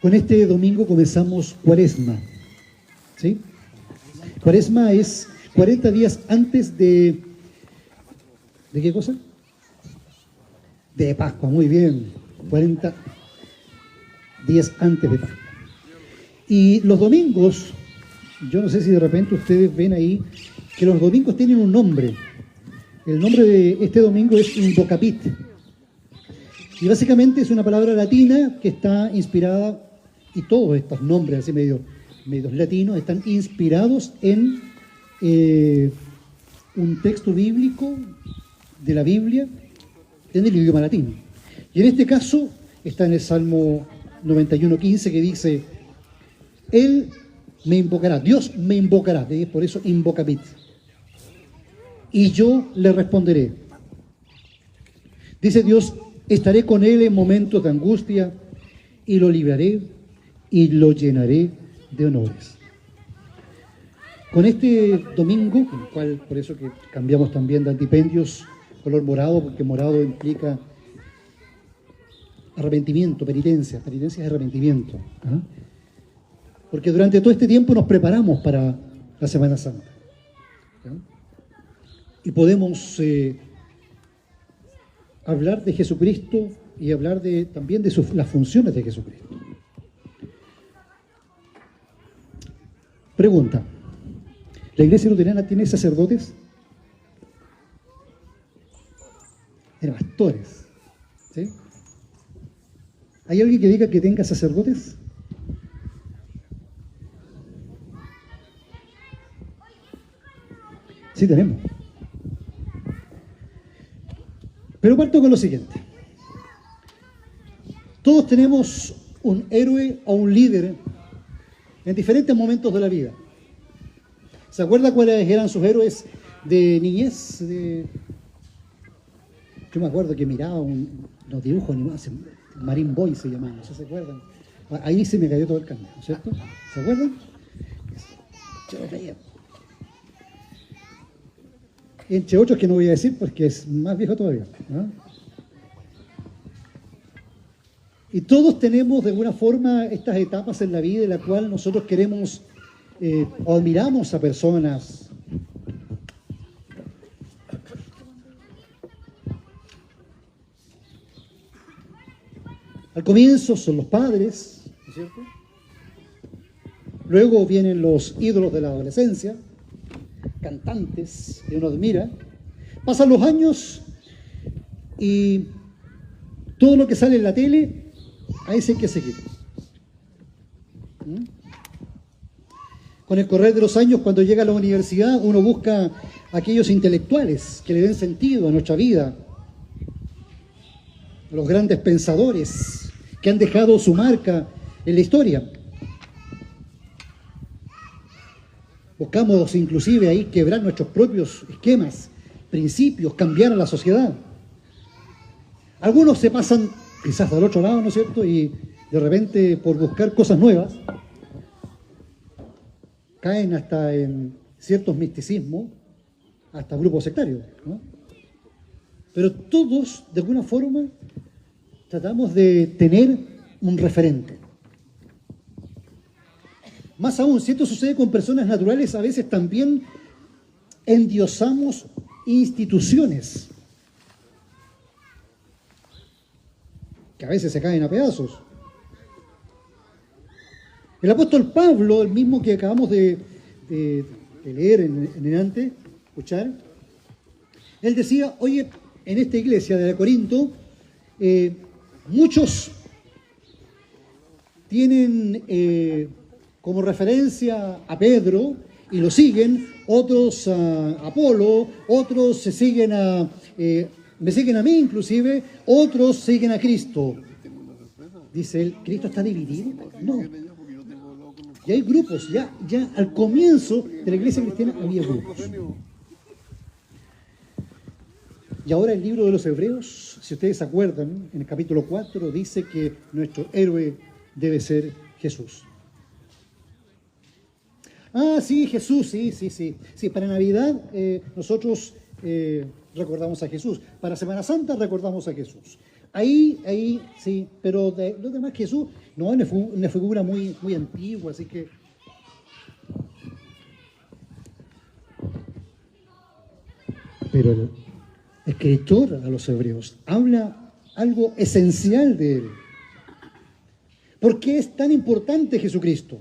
Con este domingo comenzamos Cuaresma, ¿sí? Cuaresma es 40 días antes de... ¿De qué cosa? De Pascua, muy bien. 40 días antes de Pascua. Y los domingos, yo no sé si de repente ustedes ven ahí que los domingos tienen un nombre. El nombre de este domingo es Invocapit. Y básicamente es una palabra latina que está inspirada, y todos estos nombres así medios latinos están inspirados en un texto bíblico de la Biblia en el idioma latino. Y en este caso está en el Salmo 91:15 que dice: Él me invocará, Dios me invocará, por eso Invocapit, y yo le responderé. Dice Dios: estaré con él en momentos de angustia y lo libraré y lo llenaré de honores. Con este domingo, con el cual, por eso que cambiamos también de antipendios color morado, porque morado implica arrepentimiento, penitencia es arrepentimiento. ¿Ah? Porque durante todo este tiempo nos preparamos para la Semana Santa. ¿Ah? Y podemos hablar de Jesucristo y hablar también de las funciones de Jesucristo. Pregunta: ¿la Iglesia luterana tiene sacerdotes? Tiene pastores, ¿sí? ¿Hay alguien que diga que tenga sacerdotes? Sí, tenemos. Pero parto con lo siguiente. Todos tenemos un héroe o un líder en diferentes momentos de la vida. ¿Se acuerda cuáles eran sus héroes de niñez? Yo me acuerdo que miraba unos dibujos animados, Marine Boy se llamaban, ¿no se acuerdan? Ahí se me cayó todo el carnet, ¿no es cierto? ¿Se acuerdan? Yo lo veía. Entre otros que no voy a decir porque es más viejo todavía, ¿no? Y todos tenemos de alguna forma estas etapas en la vida en la cual nosotros queremos o admiramos a personas. Al comienzo son los padres, ¿no es cierto? Luego vienen los ídolos de la adolescencia, cantantes que uno admira. Pasan los años y todo lo que sale en la tele, a ese hay que seguir. Con el correr de los años, cuando llega a la universidad, uno busca aquellos intelectuales que le den sentido a nuestra vida, los grandes pensadores que han dejado su marca en la historia. Buscamos inclusive ahí quebrar nuestros propios esquemas, principios, cambiar a la sociedad. Algunos se pasan quizás del otro lado, ¿no es cierto? Y de repente, por buscar cosas nuevas, caen hasta en ciertos misticismos, hasta grupos sectarios, ¿no? Pero todos, de alguna forma, tratamos de tener un referente. Más aún, si esto sucede con personas naturales, a veces también endiosamos instituciones que a veces se caen a pedazos. El apóstol Pablo, el mismo que acabamos de leer en antes, escuchar, él decía: oye, en esta iglesia de Corinto, muchos tienen como referencia a Pedro y lo siguen, otros a Apolo, otros me siguen a mí inclusive, otros siguen a Cristo. Dice él: ¿Cristo está dividido? No. Y hay grupos, ya al comienzo de la iglesia cristiana había grupos. Y ahora el libro de los Hebreos, si ustedes se acuerdan, en el capítulo 4 dice que nuestro héroe debe ser Jesús. Ah, sí, Jesús, sí. Sí, para Navidad nosotros recordamos a Jesús. Para Semana Santa recordamos a Jesús. Ahí, sí, pero lo demás Jesús, No, es una figura muy, muy antigua, así que... Pero el escritor a los hebreos habla algo esencial de él. ¿Por qué es tan importante Jesucristo?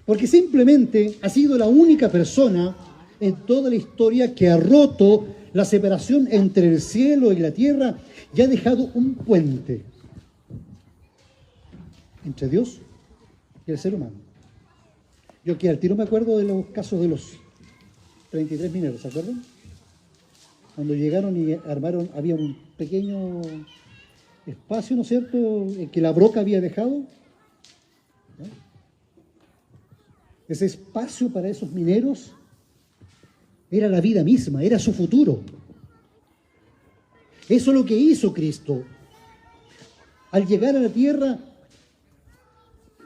Porque simplemente ha sido la única persona en toda la historia que ha roto la separación entre el cielo y la tierra y ha dejado un puente entre Dios y el ser humano. Yo que al tiro me acuerdo de los casos de los 33 mineros, ¿se acuerdan? Cuando llegaron y armaron, había un pequeño espacio, ¿no es cierto?, que la broca había dejado. ¿No? Ese espacio para esos mineros era la vida misma, era su futuro. Eso es lo que hizo Cristo. Al llegar a la tierra,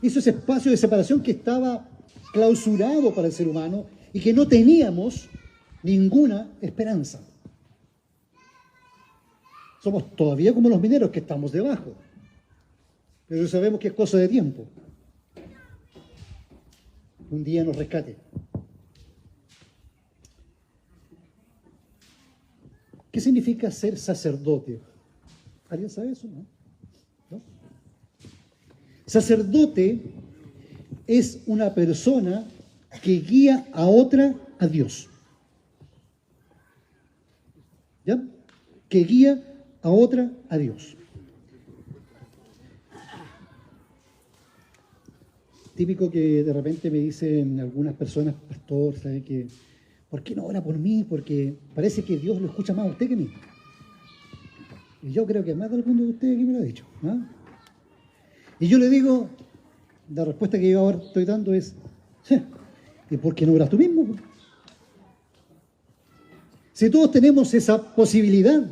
hizo ese espacio de separación que estaba clausurado para el ser humano y que no teníamos ninguna esperanza. Somos todavía como los mineros que estamos debajo, pero sabemos que es cosa de tiempo. Un día nos rescate. ¿Qué significa ser sacerdote? ¿Alguien sabe eso? ¿No? Sacerdote es una persona que guía a otra a Dios. ¿Ya? Que guía a otra a Dios. Típico que de repente me dicen algunas personas, pastor, ¿sabe qué? ¿Por qué no ora por mí? Porque parece que Dios lo escucha más a usted que a mí. Y yo creo que más de alguno de ustedes aquí me lo ha dicho. ¿No? Y yo le digo, la respuesta que yo ahora estoy dando es, ¿y por qué no oras tú mismo? Si todos tenemos esa posibilidad.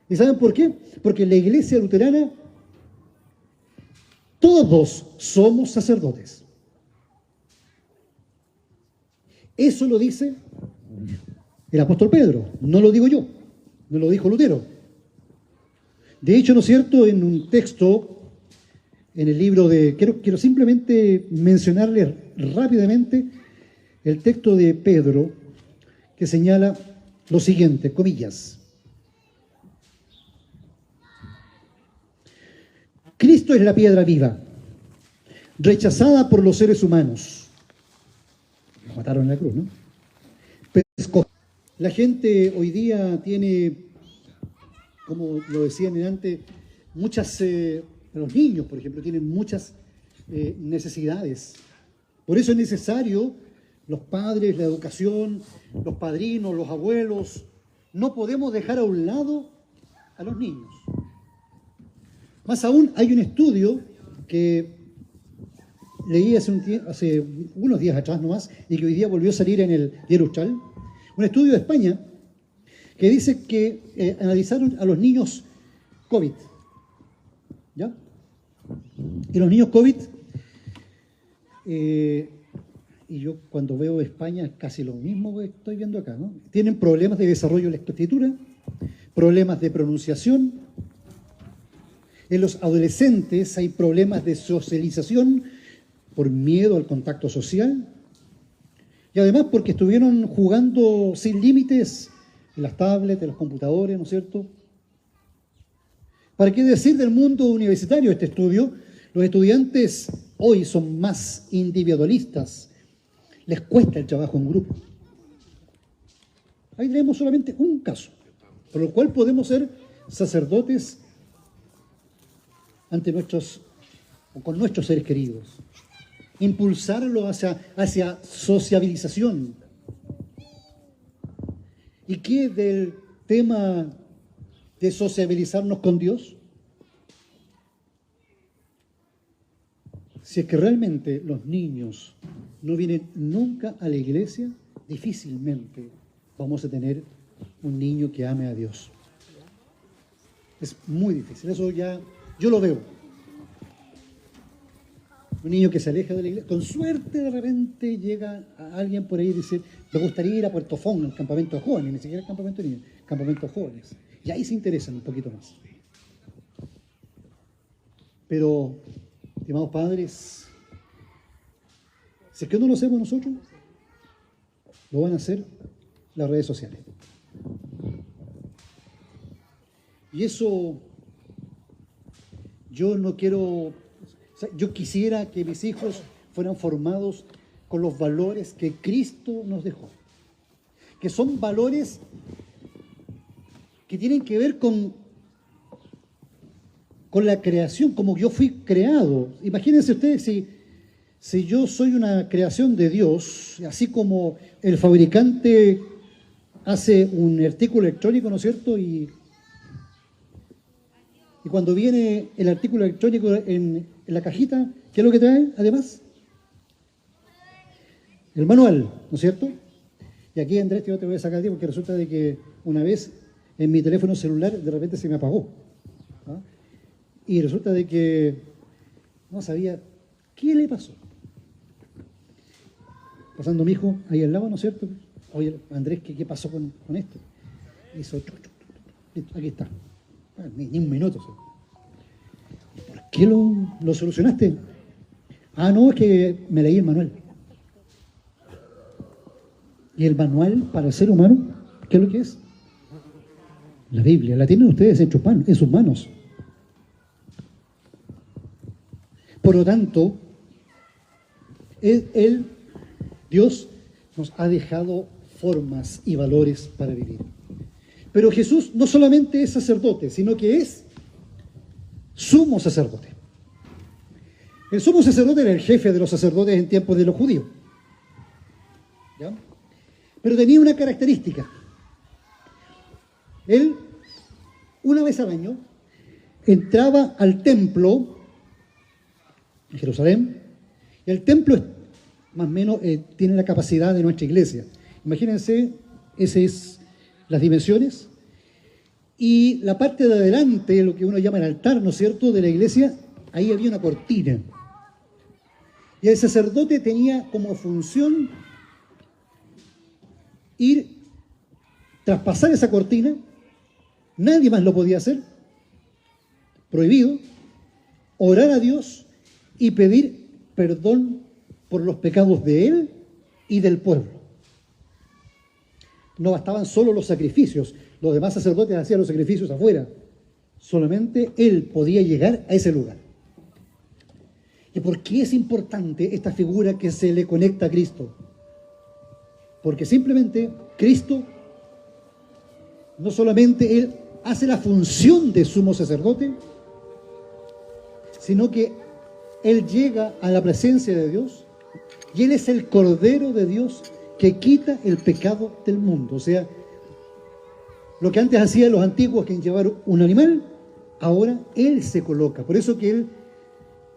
¿Y saben por qué? Porque en la iglesia luterana todos somos sacerdotes. Eso lo dice el apóstol Pedro, no lo digo yo, no lo dijo Lutero. De hecho, ¿no es cierto?, en un texto, en el libro de... Quiero simplemente mencionarle rápidamente el texto de Pedro que señala lo siguiente, comillas. Cristo es la piedra viva, rechazada por los seres humanos. Lo mataron en la cruz, ¿no? Pero la gente hoy día tiene, como lo decían antes, muchas, los niños, por ejemplo, tienen muchas necesidades. Por eso es necesario los padres, la educación, los padrinos, los abuelos. No podemos dejar a un lado a los niños. Más aún, hay un estudio que leí hace unos días atrás nomás y que hoy día volvió a salir en el diario Austral, un estudio de España que dice que analizaron a los niños COVID, ¿ya? Y los niños COVID, y yo cuando veo España es casi lo mismo que estoy viendo acá, ¿no? Tienen problemas de desarrollo de lectoescritura, problemas de pronunciación. En los adolescentes hay problemas de socialización por miedo al contacto social y además porque estuvieron jugando sin límites en las tablets, en los computadores, ¿no es cierto? ¿Para qué decir del mundo universitario este estudio? Los estudiantes hoy son más individualistas, les cuesta el trabajo en grupo. Ahí tenemos solamente un caso, por lo cual podemos ser sacerdotes ante con nuestros seres queridos, impulsarlo hacia sociabilización. ¿Y qué del tema de sociabilizarnos con Dios? Si es que realmente los niños no vienen nunca a la iglesia, difícilmente vamos a tener un niño que ame a Dios. Es muy difícil, eso ya yo lo veo. Un niño que se aleja de la iglesia, con suerte de repente llega a alguien por ahí y dice, me gustaría ir a Puerto Fong, al campamento de jóvenes, ni siquiera el campamento de niños, campamento de jóvenes. Y ahí se interesan un poquito más. Pero, estimados padres, si es que no lo hacemos nosotros, lo van a hacer las redes sociales. Y eso yo no quiero, o sea, yo quisiera que mis hijos fueran formados con los valores que Cristo nos dejó, que son valores que tienen que ver con la creación, como yo fui creado. Imagínense ustedes si yo soy una creación de Dios, así como el fabricante hace un artículo electrónico, ¿no es cierto? Y cuando viene el artículo electrónico en la cajita, ¿qué es lo que trae además? El manual, ¿no es cierto? Y aquí, Andrés, yo te voy a sacar a ti porque resulta de que una vez en mi teléfono celular de repente se me apagó. ¿Ah? Y resulta de que no sabía qué le pasó. Pasando mi hijo ahí al lado, ¿no es cierto? Oye, Andrés, ¿qué pasó con esto? Hizo, aquí está. Ni un minuto. ¿Por qué lo solucionaste? Ah, no, es que me leí el manual. ¿Y el manual para el ser humano? ¿Qué es lo que es? La Biblia. La tienen ustedes en sus manos. Por lo tanto, Dios nos ha dejado formas y valores para vivir. Pero Jesús no solamente es sacerdote, sino que es sumo sacerdote. El sumo sacerdote era el jefe de los sacerdotes en tiempos de los judíos. ¿Ya? Pero tenía una característica. Él, una vez al año, entraba al templo en Jerusalén, y el templo es, más o menos tiene la capacidad de nuestra iglesia. Imagínense, esas es las dimensiones, y la parte de adelante, lo que uno llama el altar, ¿no es cierto?, de la iglesia, ahí había una cortina. Y el sacerdote tenía como función traspasar esa cortina, nadie más lo podía hacer, prohibido, orar a Dios y pedir perdón por los pecados de él y del pueblo. No bastaban solo los sacrificios, los demás sacerdotes hacían los sacrificios afuera, solamente él podía llegar a ese lugar. ¿Y por qué es importante esta figura que se le conecta a Cristo? Porque simplemente Cristo, no solamente él hace la función de sumo sacerdote, sino que él llega a la presencia de Dios y él es el Cordero de Dios que quita el pecado del mundo. O sea, lo que antes hacían los antiguos, que llevar un animal, ahora él se coloca. Por eso que él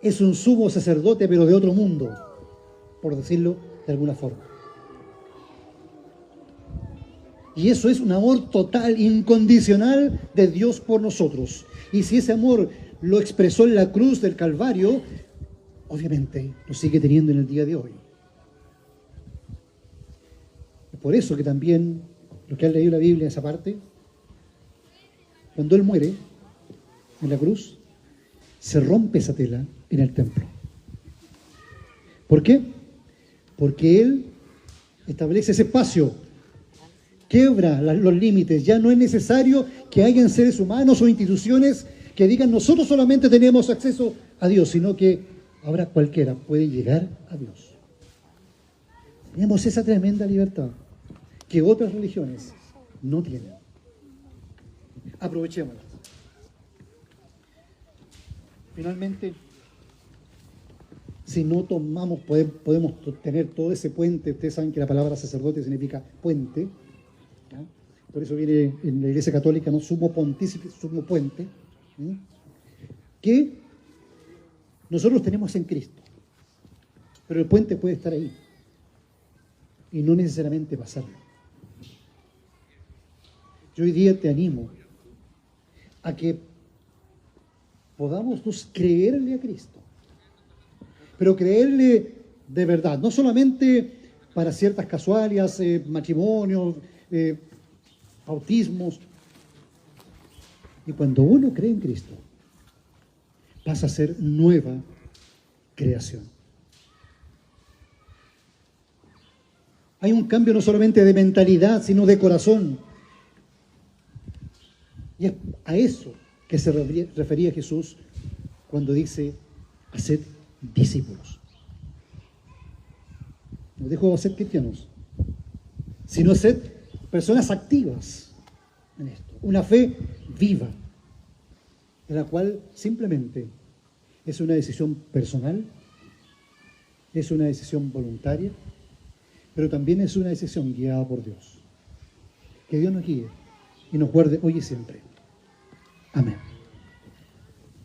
es un sumo sacerdote, pero de otro mundo, por decirlo de alguna forma. Y eso es un amor total, incondicional de Dios por nosotros. Y si ese amor lo expresó en la cruz del Calvario, obviamente lo sigue teniendo en el día de hoy. Es por eso que también, los que han leído la Biblia, esa parte, cuando Él muere en la cruz, se rompe esa tela en el templo. ¿Por qué? Porque Él establece ese espacio, quiebra los límites. Ya no es necesario que hayan seres humanos o instituciones que digan nosotros solamente tenemos acceso a Dios, sino que ahora cualquiera puede llegar a Dios. Tenemos esa tremenda libertad que otras religiones no tienen. Aprovechémosla. Finalmente, si no tomamos, podemos tener todo ese puente. Ustedes saben que la palabra sacerdote significa puente, ¿ya? Por eso viene en la Iglesia Católica, no sumo pontífice, sumo puente, ¿sí? Que nosotros tenemos en Cristo, pero el puente puede estar ahí y no necesariamente pasarlo. Yo hoy día te animo a que podamos creerle a Cristo, pero creerle de verdad, no solamente para ciertas casualidades, matrimonios, bautismos. Y cuando uno cree en Cristo, Pasa a ser nueva creación. Hay un cambio no solamente de mentalidad, sino de corazón. Y es a eso que se refería Jesús cuando dice, haced discípulos. No dijo ser cristianos, sino ser personas activas en esto. Una fe viva, en la cual simplemente es una decisión personal, es una decisión voluntaria, pero también es una decisión guiada por Dios. Que Dios nos guíe y nos guarde hoy y siempre. Amén.